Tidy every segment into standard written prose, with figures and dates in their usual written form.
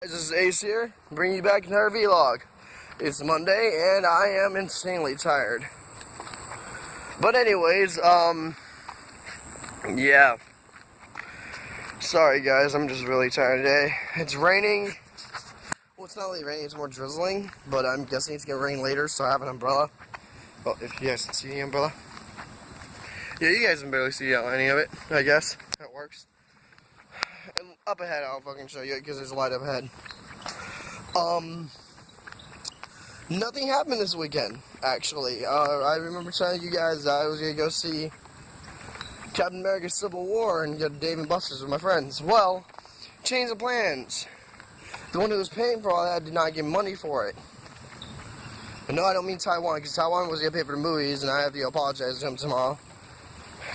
This is Ace here, bringing you back another vlog. It's Monday, and I am insanely tired. But anyways, yeah. Sorry guys, I'm just really tired today. It's raining. Well, it's not really raining, it's more drizzling, but I'm guessing it's gonna rain later, so I have an umbrella. Well, if you guys can see the umbrella. Yeah, you guys can barely see any of it, I guess. That works. And up ahead, I'll fucking show you, because there's a light up ahead. Nothing happened this weekend, actually. I remember telling you guys that I was going to go see Captain America Civil War and go to Dave & Buster's with my friends. Well, change of plans. The one who was paying for all that did not give money for it. And no, I don't mean Taiwan, because Taiwan was going to pay for the movies, and I have to apologize to him tomorrow.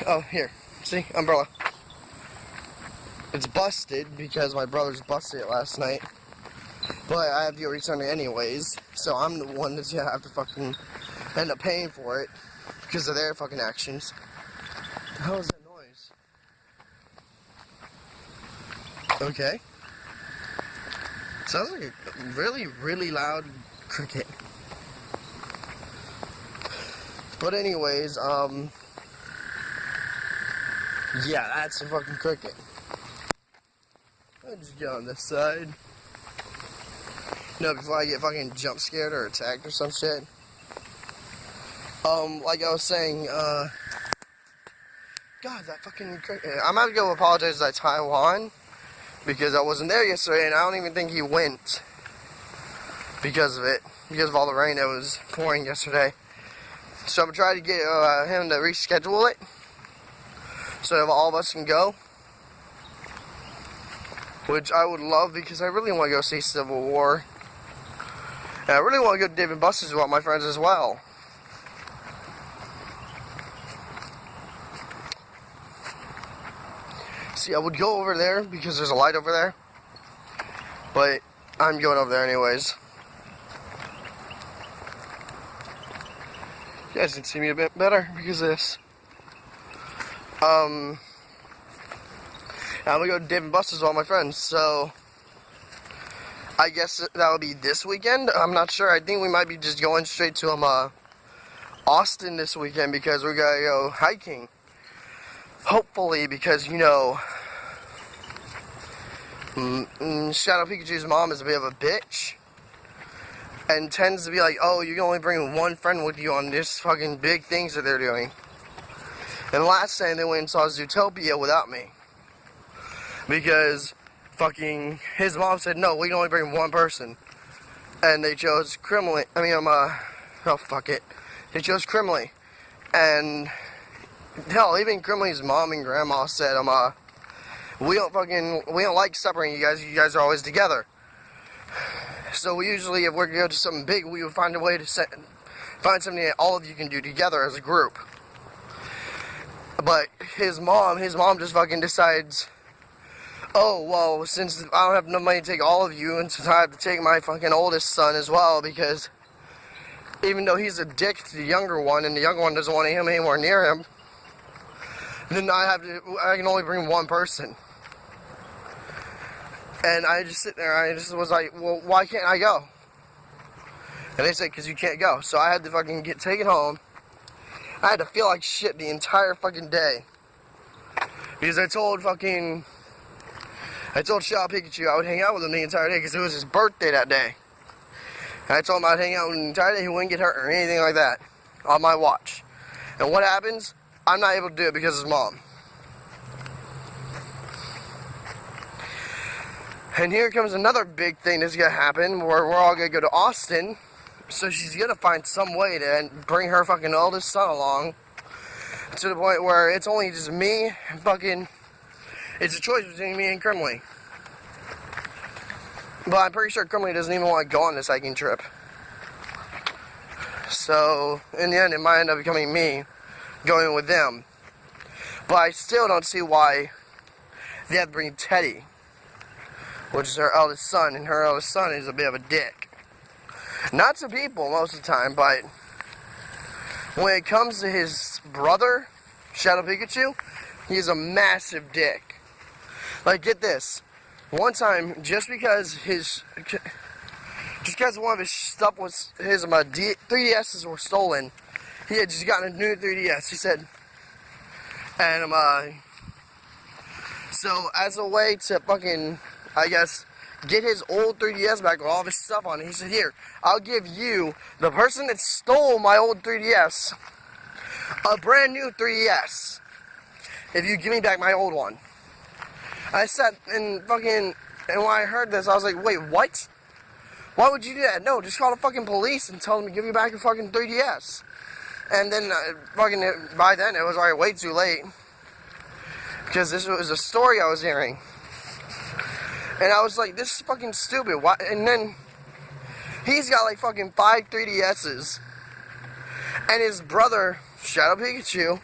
Oh, here. See? Umbrella. It's busted, because my brother's busted it last night. But I have to go return it anyways, so I'm the one that's gonna have to fucking end up paying for it because of their fucking actions. What the hell is that noise? Okay. Sounds like a really, really loud cricket. But anyways, yeah, that's a fucking cricket. I'll just get on this side. No, before I get fucking jump scared or attacked or some shit. Like I was saying, God, that fucking cricket. I'm gonna go apologize to Taiwan because I wasn't there yesterday, and I don't even think he went because of it, because of all the rain that was pouring yesterday. So I'm gonna try to get him to reschedule it so that all of us can go, which I would love because I really want to go see Civil War. And I really want to go to Dave & Buster's with all my friends as well. See, I would go over there because there's a light over there. But I'm going over there anyways. You guys can see me a bit better because of this. I'm going to go to Dave & Buster's with all my friends, so I guess that'll be this weekend. I'm not sure. I think we might be just going straight to Austin this weekend because we're gonna go hiking. Hopefully, because you know, Shadow Pikachu's mom is a bit of a bitch and tends to be like, "Oh, you can only bring one friend with you on this fucking big things that they're doing." And last time they went and saw Zootopia without me because fucking his mom said no, we can only bring one person, and they chose Crimley. Oh fuck it, they chose Crimley, and hell, even Crimley's mom and grandma said we don't like separating you guys. You guys are always together. So we usually, if we're gonna go to something big, we would find a way to find something that all of you can do together as a group. But his mom just fucking decides, oh, well, since I don't have enough money to take all of you, and since I have to take my fucking oldest son as well, because even though he's a dick to the younger one, and the younger one doesn't want him anywhere near him, then I can only bring one person. And I just sit there, I just was like, well, why can't I go? And they said, because you can't go. So I had to fucking get taken home. I had to feel like shit the entire fucking day. Because I told Shadow Pikachu I would hang out with him the entire day because it was his birthday that day. And I told him I'd hang out with him the entire day, he wouldn't get hurt or anything like that on my watch. And what happens? I'm not able to do it because of his mom. And here comes another big thing that's going to happen where we're all going to go to Austin. So she's going to find some way to bring her fucking oldest son along to the point where it's only just me and fucking... It's a choice between me and Crimley. But I'm pretty sure Crimley doesn't even want to go on this hiking trip. So, in the end, it might end up becoming me going with them. But I still don't see why they have to bring Teddy, which is her eldest son, and her eldest son is a bit of a dick. Not to people most of the time, but when it comes to his brother, Shadow Pikachu, he's a massive dick. Like, get this. one time, just because one of his stuff was, his 3DSs were stolen, he had just gotten a new 3DS, he said, and, so as a way to fucking, I guess, get his old 3DS back with all of his stuff on it, he said, here, I'll give you, the person that stole my old 3DS, a brand new 3DS, if you give me back my old one. I sat and fucking, and when I heard this, I was like, wait, what? Why would you do that? No, just call the fucking police and tell them to give you back your fucking 3DS. And then, by then, it was already way too late. Because this was a story I was hearing. And I was like, this is fucking stupid. Why? And then, he's got like fucking 5 3DSs. And his brother, Shadow Pikachu,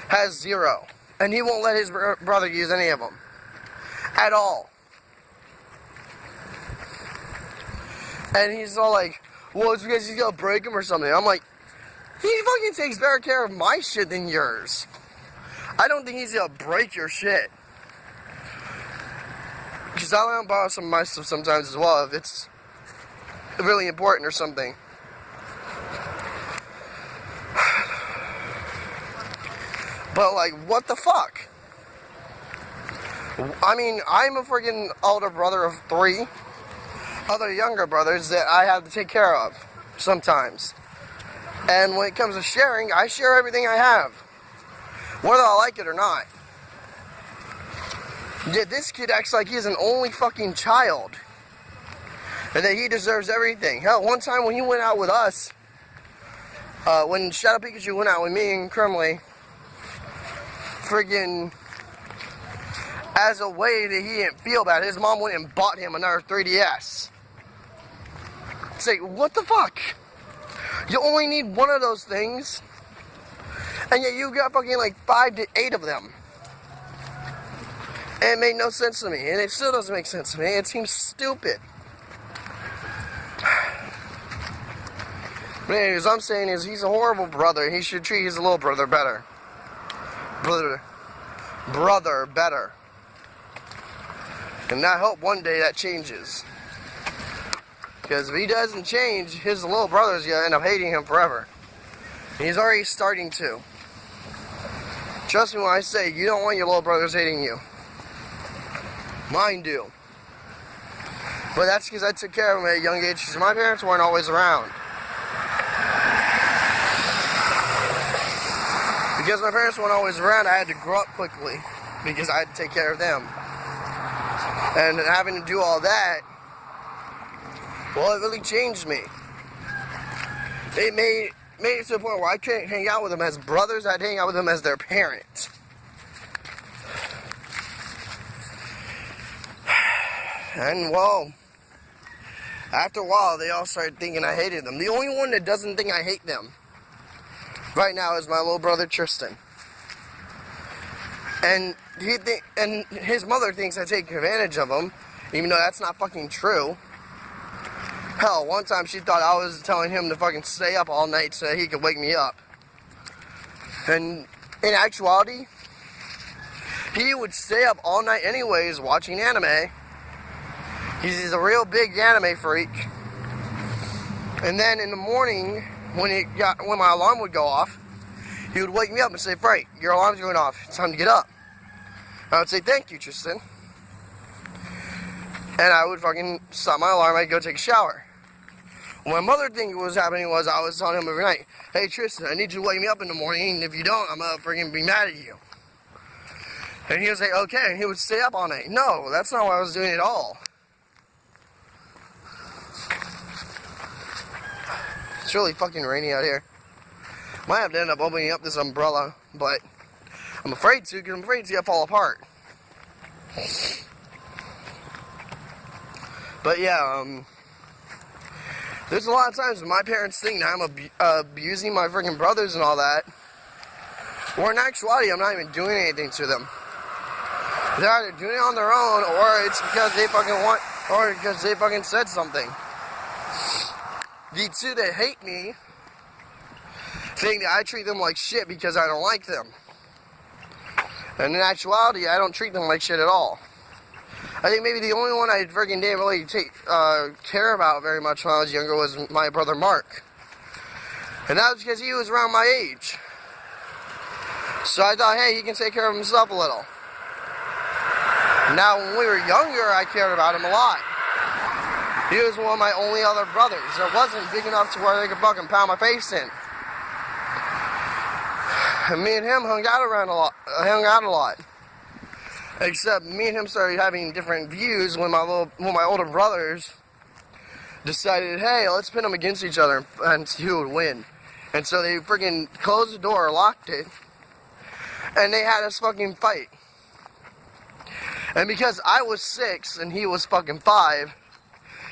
has 0. And he won't let his brother use any of them. At all. And he's all like, well, it's because he's gonna break him or something. I'm like, he fucking takes better care of my shit than yours. I don't think he's gonna break your shit. Because I'll let him borrow some of my stuff sometimes as well if it's really important or something. But like, what the fuck? I mean, I'm a freaking older brother of 3 other younger brothers that I have to take care of sometimes. And when it comes to sharing, I share everything I have, whether I like it or not. Yet this kid acts like he's an only fucking child and that he deserves everything. Hell, one time when he went out with us, when Shadow Pikachu went out with me and Kremley, friggin', as a way that he didn't feel bad, his mom went and bought him another 3DS. It's like, what the fuck? You only need one of those things, and yet you got fucking like 5 to 8 of them. And it made no sense to me, and it still doesn't make sense to me. It seems stupid. But anyways, what I'm saying is he's a horrible brother. He should treat his little brother better. Brother better. And I hope one day that changes. Because if he doesn't change, his little brother's going to end up hating him forever. And he's already starting to. Trust me when I say, you don't want your little brothers hating you. Mine do. But that's because I took care of them at a young age, because my parents weren't always around. Because my parents weren't always around, I had to grow up quickly. Because I had to take care of them. And having to do all that, well, it really changed me. It made it to the point where I couldn't hang out with them as brothers, I'd hang out with them as their parents. And, well, after a while, they all started thinking I hated them. The only one that doesn't think I hate them right now is my little brother, Tristan. And his mother thinks I take advantage of him, even though that's not fucking true. Hell, one time she thought I was telling him to fucking stay up all night so that he could wake me up. And in actuality, he would stay up all night anyways watching anime. He's a real big anime freak. And then in the morning, when my alarm would go off, he would wake me up and say, Frank, your alarm's going off. It's time to get up. I would say, thank you, Tristan. And I would fucking stop my alarm, I'd go take a shower. What my mother thing was happening was I was telling him every night, hey Tristan, I need you to wake me up in the morning, and if you don't, I'm gonna freaking be mad at you. And he would say, okay, and he would stay up all night. No, that's not what I was doing at all. It's really fucking rainy out here. Might have to end up opening up this umbrella, but I'm afraid to, because I'm afraid it's gonna fall apart. But yeah, there's a lot of times when my parents think that I'm abusing my freaking brothers and all that. Or in actuality, I'm not even doing anything to them. They're either doing it on their own, or it's because they fucking want, or because they fucking said something. The two that hate me think that I treat them like shit because I don't like them. And in actuality, I don't treat them like shit at all. I think maybe the only one I freaking didn't really care about very much when I was younger was my brother Mark. And that was because he was around my age. So I thought, hey, he can take care of himself a little. Now, when we were younger, I cared about him a lot. He was one of my only other brothers that wasn't big enough to where they could fucking pound my face in. And me and him hung out a lot. Except me and him started having different views when my older brothers decided, hey, let's pit them against each other and see who would win. And so they freaking closed the door, locked it, and they had us fucking fight. And because I was 6 and he was fucking 5,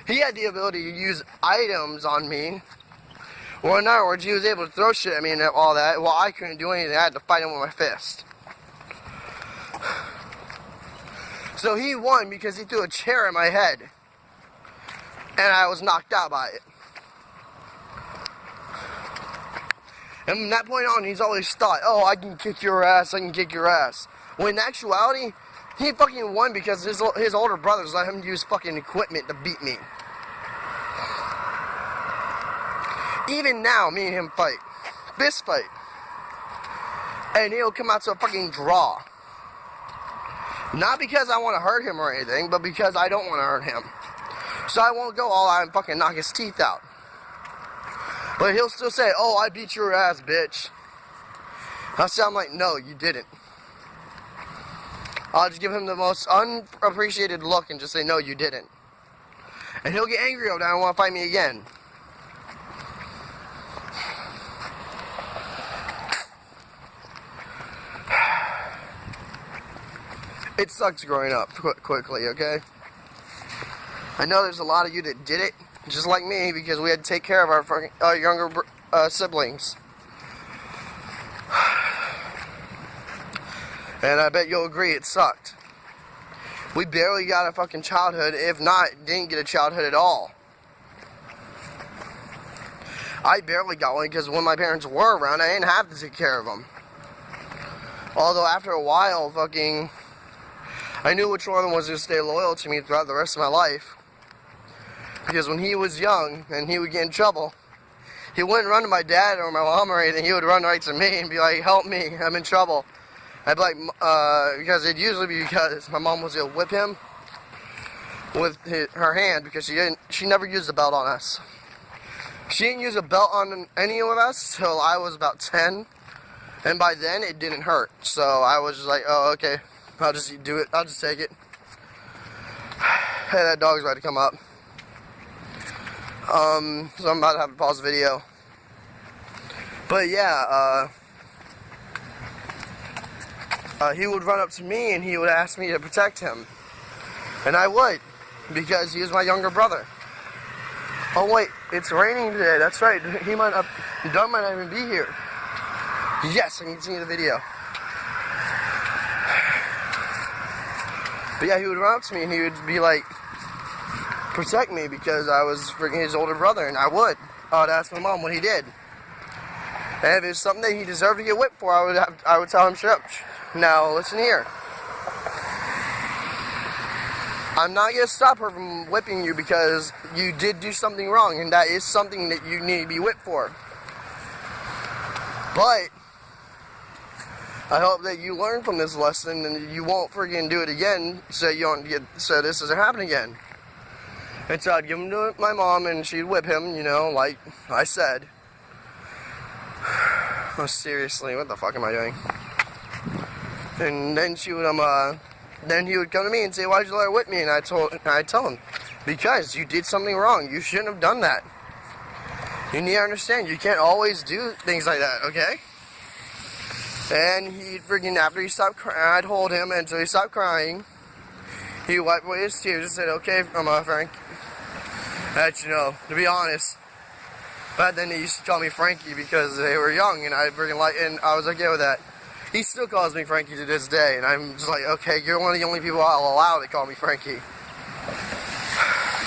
he had the ability to use items on me. Or in other words, he was able to throw shit at me and all that. Well, I couldn't do anything. I had to fight him with my fist. So he won because he threw a chair at my head. And I was knocked out by it. And from that point on, he's always thought, oh, I can kick your ass, I can kick your ass. When in actuality, he fucking won because his older brothers let him use fucking equipment to beat me. Even now, me and him fight. Fist fight. And he'll come out to a fucking draw. Not because I want to hurt him or anything, but because I don't want to hurt him. So I won't go all out and fucking knock his teeth out. But he'll still say, oh, I beat your ass, bitch. I'll sound like, no, you didn't. I'll just give him the most unappreciated look and just say, no, you didn't. And he'll get angry over that and want to fight me again. It sucks growing up quickly, okay? I know there's a lot of you that did it, just like me, because we had to take care of our younger siblings. And I bet you'll agree it sucked. We barely got a fucking childhood, if not, didn't get a childhood at all. I barely got one because when my parents were around, I didn't have to take care of them. Although after a while, I knew which one of them was going to stay loyal to me throughout the rest of my life. Because when he was young and he would get in trouble, he wouldn't run to my dad or my mom or anything. He would run right to me and be like, help me, I'm in trouble. I'd be like, because it'd usually be because my mom was going to whip him with her hand because she never used a belt on us. She didn't use a belt on any of us till I was about 10. And by then, it didn't hurt. So I was just like, oh, okay. I'll just do it. I'll just take it. Hey, that dog's about to come up. So I'm about to have to pause the video. But yeah, he would run up to me and he would ask me to protect him. And I would, because he was my younger brother. Oh wait, it's raining today. That's right. Doug might not even be here. Yes, I can continue the video. But yeah, he would run up to me and he would be like, protect me, because I was freaking his older brother, and I would ask my mom what he did. And if it's something that he deserved to get whipped for, I would tell him, shut up. Now, listen here. I'm not going to stop her from whipping you because you did do something wrong, and that is something that you need to be whipped for. But I hope that you learn from this lesson and you won't freaking do it again, so this doesn't happen again. And so I'd give him to my mom and she'd whip him, you know, like I said. Oh, seriously, what the fuck am I doing? And then she would then he would come to me and say, why'd you let her whip me? And I'd tell him, because you did something wrong. You shouldn't have done that. You need to understand, you can't always do things like that, okay? And he'd freaking, after he stopped crying, I'd hold him until he stopped crying. He wiped away his tears and said, okay, Frank. That, you know, to be honest. But then he used to call me Frankie because they were young, and I was okay with that. He still calls me Frankie to this day, and I'm just like, okay, you're one of the only people I'll allow to call me Frankie.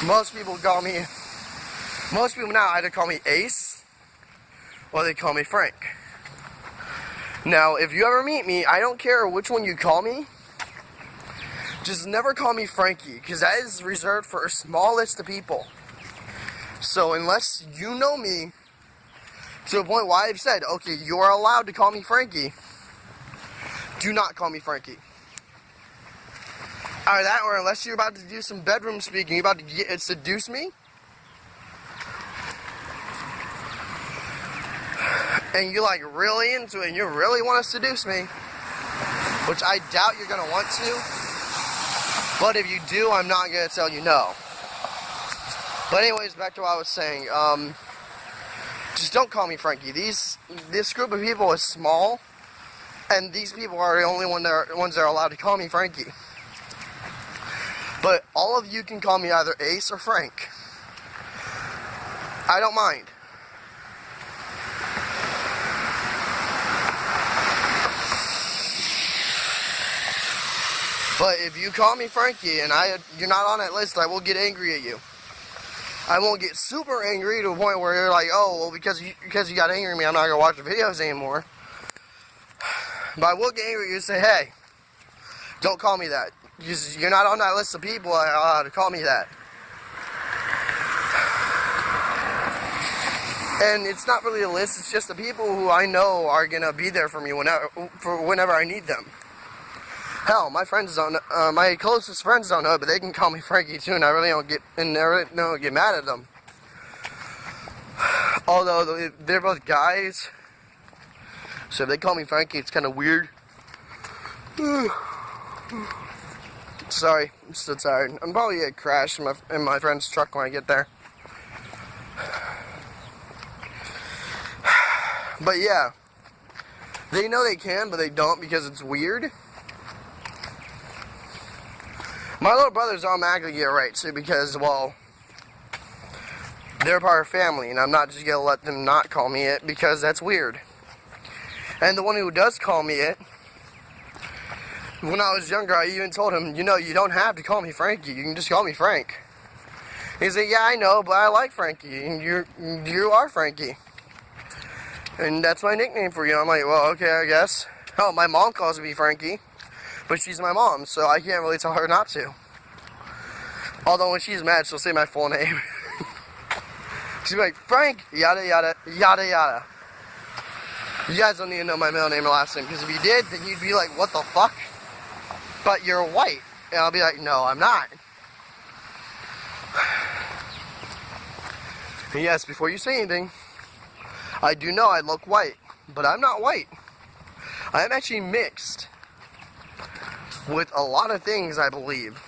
Most people now either call me Ace, or they call me Frank. Now, if you ever meet me, I don't care which one you call me. just never call me Frankie, because that is reserved for a small list of people. So unless you know me to the point where I've said, okay, you are allowed to call me Frankie, do not call me Frankie. Either that, or unless you're about to do some bedroom speaking, you're about to seduce me, and you're like really into it, and you really want to seduce me, which I doubt you're going to want to, but if you do, I'm not going to tell you no. But anyways, back to what I was saying, just don't call me Frankie. This group of people is small, and these people are the only ones that are allowed to call me Frankie. But all of you can call me either Ace or Frank. I don't mind. But if you call me Frankie and you're not on that list, I will get angry at you. I won't get super angry to the point where you're like, oh, well, because you got angry at me, I'm not going to watch the videos anymore. But I will get angry at you and say, hey, don't call me that. You're not on that list of people to call me that. And it's not really a list, it's just the people who I know are going to be there for me whenever I need them. Hell, my closest friends don't know, but they can call me Frankie too, and I really don't get mad at them. Although they're both guys, so if they call me Frankie, it's kind of weird. Sorry, I'm still tired. I'm probably gonna crash in my friend's truck when I get there. But yeah, they know they can, but they don't because it's weird. My little brothers automatically get it right too because, well, they're part of family, and I'm not just gonna let them not call me it because that's weird. And the one who does call me it, when I was younger, I even told him, you don't have to call me Frankie. You can just call me Frank. He said, yeah, I know, but I like Frankie, and you are Frankie. And that's my nickname for you. I'm like, well, okay, I guess. Oh, my mom calls me Frankie, but she's my mom, so I can't really tell her not to. Although when she's mad, she'll say my full name. She'll be like, Frank, yada, yada, yada, yada. You guys don't need to know my middle name or last name, because if you did, then you'd be like, what the fuck? But you're white. And I'll be like, no, I'm not. And yes, before you say anything, I do know I look white, but I'm not white. I am actually mixed with a lot of things, I believe.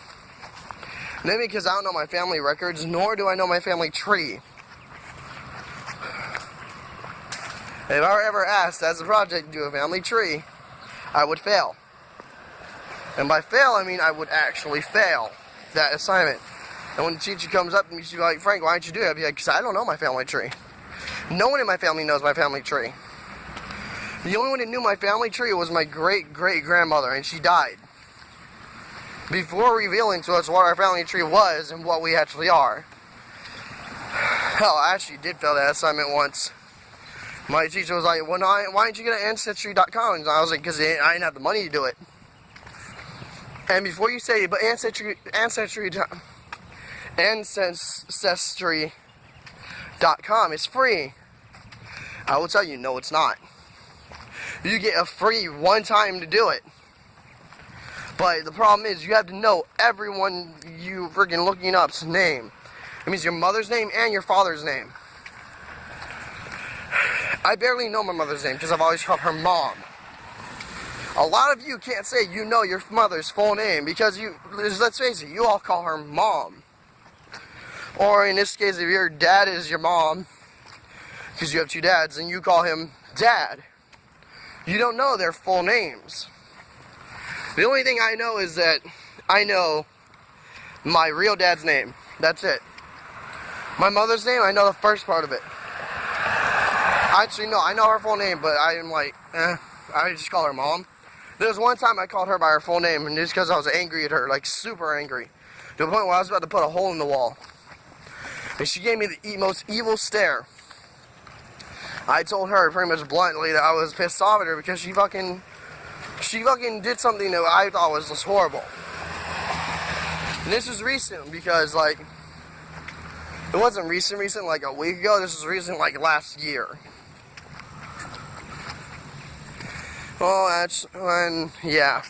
Maybe because I don't know my family records, nor do I know my family tree. If I were ever asked as a project to do a family tree, I would fail. And by fail, I mean I would actually fail that assignment. And when the teacher comes up and she's like, Frank, why don't you do it? I'd be like, because I don't know my family tree. No one in my family knows my family tree. The only one that knew my family tree was my great-great-grandmother, and she died before revealing to us what our family tree was and what we actually are. Hell, I actually did fail that assignment once. My teacher was like, well, why didn't you get an Ancestry.com? And I was like, because I didn't have the money to do it. And before you say, but Ancestry.com is free, I will tell you, no, it's not. You get a free one time to do it. But the problem is, you have to know everyone you freaking looking up's name. It means your mother's name and your father's name. I barely know my mother's name because I've always called her Mom. A lot of you can't say you know your mother's full name because let's face it, you all call her Mom. Or in this case, if your dad is your mom, because you have two dads, and you call him Dad. You don't know their full names. The only thing I know is that I know my real dad's name. That's it. My mother's name, I know the first part of it. Actually, no, I know her full name, but I'm like, I just call her Mom. There was one time I called her by her full name, and just because I was angry at her, like super angry, to the point where I was about to put a hole in the wall. And she gave me the most evil stare. I told her pretty much bluntly that I was pissed off at her because she fucking did something that I thought was just horrible. And this was recent because, like, it wasn't recent like a week ago. This was recent like last year. Well, that's when, yeah.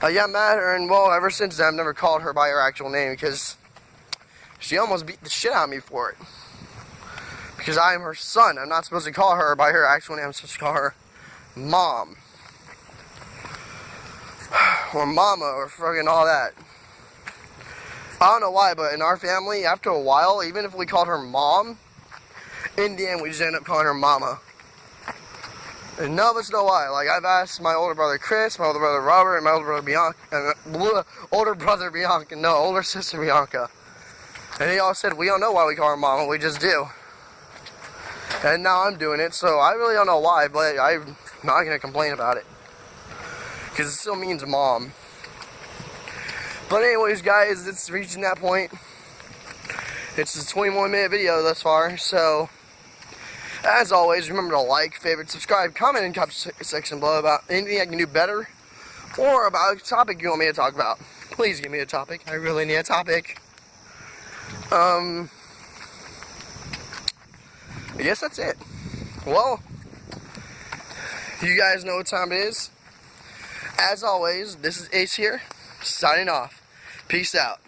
I got mad at her, and well, ever since then, I've never called her by her actual name because she almost beat the shit out of me for it. Because I am her son. I'm not supposed to call her by her actual name. I'm supposed to call her Mom. Or Mama, or fucking all that. I don't know why, but in our family, after a while, even if we called her Mom, in the end, we just end up calling her Mama. And none of us know why. Like, I've asked my older brother Chris, my older brother Robert, and my older brother Bianca, older sister Bianca. And they all said, we don't know why we call her Mama, we just do. And now I'm doing it, so I really don't know why, but I'm not going to complain about it. Because it still means Mom. But anyways, guys, it's reaching that point. It's a 21-minute video thus far, so as always, remember to like, favorite, subscribe, comment in the comment section below about anything I can do better or about a topic you want me to talk about. Please give me a topic. I really need a topic. I guess that's it. Well, you guys know what time it is. As always, this is Ace here, signing off. Peace out.